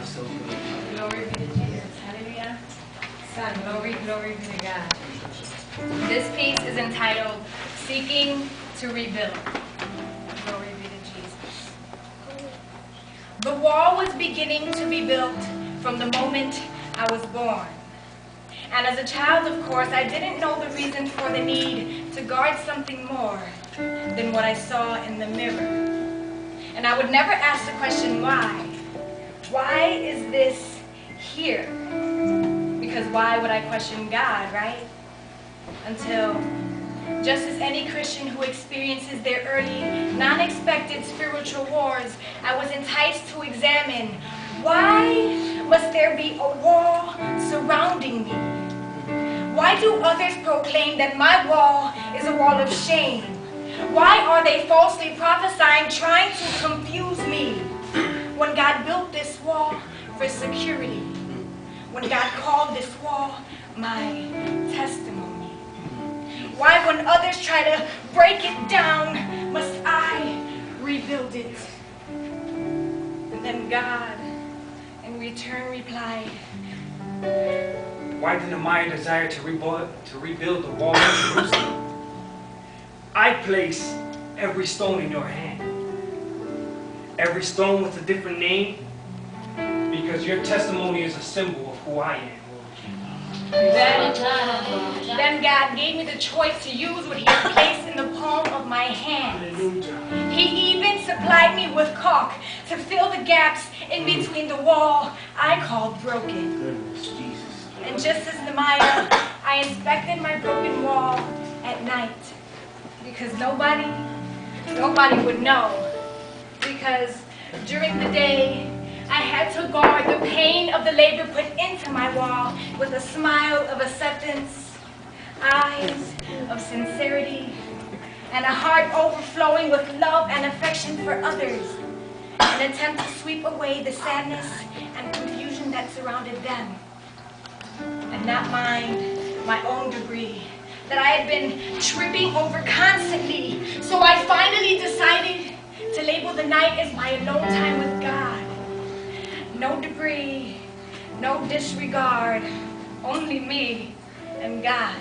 Glory be to Jesus. Hallelujah. Glory be to God. This piece is entitled Seeking to Rebuild. Glory be to Jesus. The wall was beginning to be built from the moment I was born. And as a child, of course, I didn't know the reason for the need to guard something more than what I saw in the mirror. And I would never ask the question, why? Why is this here? Because why would I question God, right? Until, just as any Christian who experiences their early, non-expected spiritual wars, I was enticed to examine, why must there be a wall surrounding me? Why do others proclaim that my wall is a wall of shame? Why are they falsely prophesying, trying to confuse me? When God built this wall for security, when God called this wall my testimony. Why, when others try to break it down, must I rebuild it? And then God, in return, replied, why did Nehemiah desire to rebuild the wall of Jerusalem? I place every stone in your hand. Every stone with a different name, because your testimony is a symbol of who I am. Then God gave me the choice to use what He had placed in the palm of my hand. He even supplied me with caulk to fill the gaps in between the wall I called broken. And just as Nehemiah, I inspected my broken wall at night, because nobody would know. Because during the day, I had to guard the pain of the labor put into my wall with a smile of acceptance, eyes of sincerity, and a heart overflowing with love and affection for others, an attempt to sweep away the sadness and confusion that surrounded them, and not mind my own debris that I had been tripping over constantly. So I finally decided to label the night as my alone time with God. No debris, no disregard, only me and God.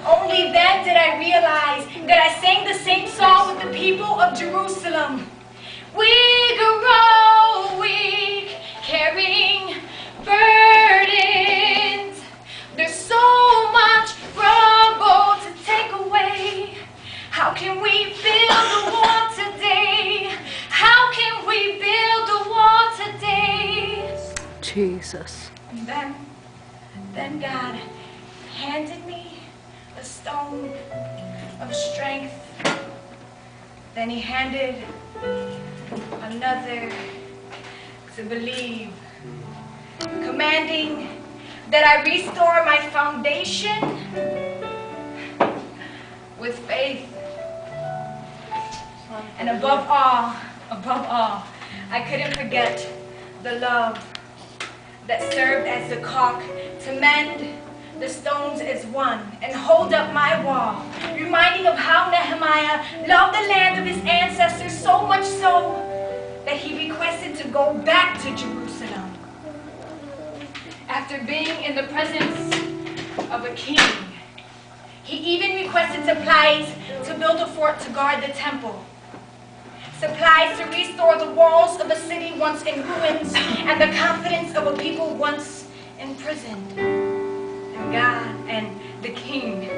Only then did I realize that I sang the same song with the people of Jerusalem. We grow weak, carrying burdens. There's so much rubble to take away. How can we build the wall today? How can we build the wall today? Jesus. And then God handed me a stone of strength. Then He handed another to believe, commanding that I restore my foundation with faith. And above all, I couldn't forget the love that served as the caulk to mend the stones as one and hold up my wall, reminding of how Nehemiah loved the land of his ancestors so much so that he requested to go back to Jerusalem. After being in the presence of a king, he even requested supplies to build a fort to guard the temple, supplies to restore the walls of a city once in ruins and the confidence of a people once imprisoned. And God and the king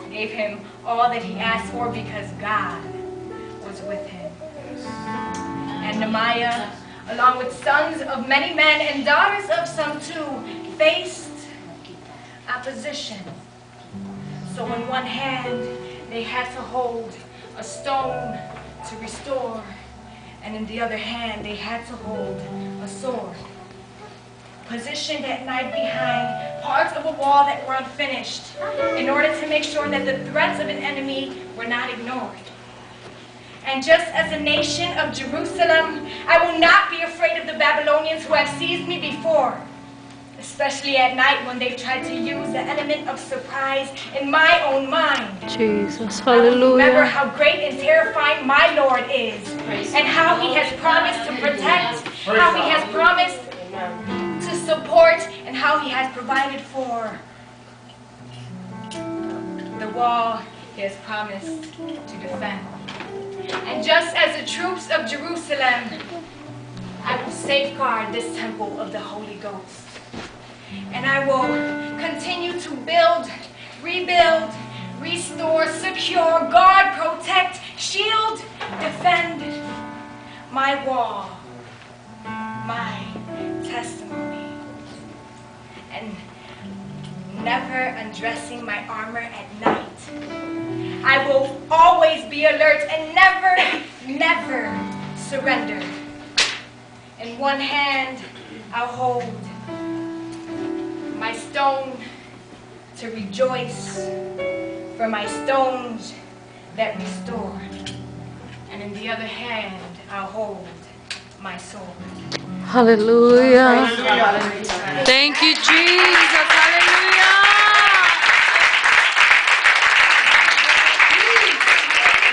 gave him all that he asked for because God was with him. And Nehemiah, along with sons of many men and daughters of some too, faced opposition. So in one hand, they had to hold a stone to restore, and in the other hand, they had to hold a sword. Positioned at night behind parts of a wall that were unfinished, in order to make sure that the threats of an enemy were not ignored. And just as a nation of Jerusalem, I will not be afraid of the Babylonians who have seized me before, especially at night when they tried to use the element of surprise in my own mind. Jesus, I will remember hallelujah. how great and terrifying my Lord is, and how He has promised to protect, how He has promised provided for, the wall He has promised to defend. And just as the troops of Jerusalem, I will safeguard this temple of the Holy Ghost. And I will continue to build, rebuild, restore, secure, guard, protect, shield, defend my wall, my testimony. And never undressing my armor at night. I will always be alert and never surrender. In one hand, I'll hold my stone to rejoice for my stones that restore. And in the other hand, I'll hold my sword. Hallelujah. Thank you, Jesus. Hallelujah.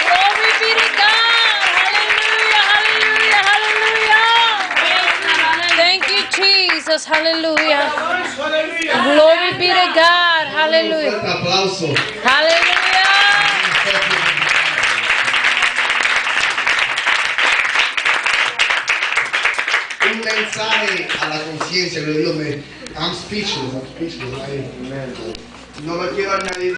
Glory be to God. Hallelujah. Hallelujah. Hallelujah. Thank you, Jesus. Hallelujah. Glory be to God. Hallelujah. Un applauso. Hallelujah. Un mensaje a la conciencia, Dios me. I'm speechless. No lo quiero añadir.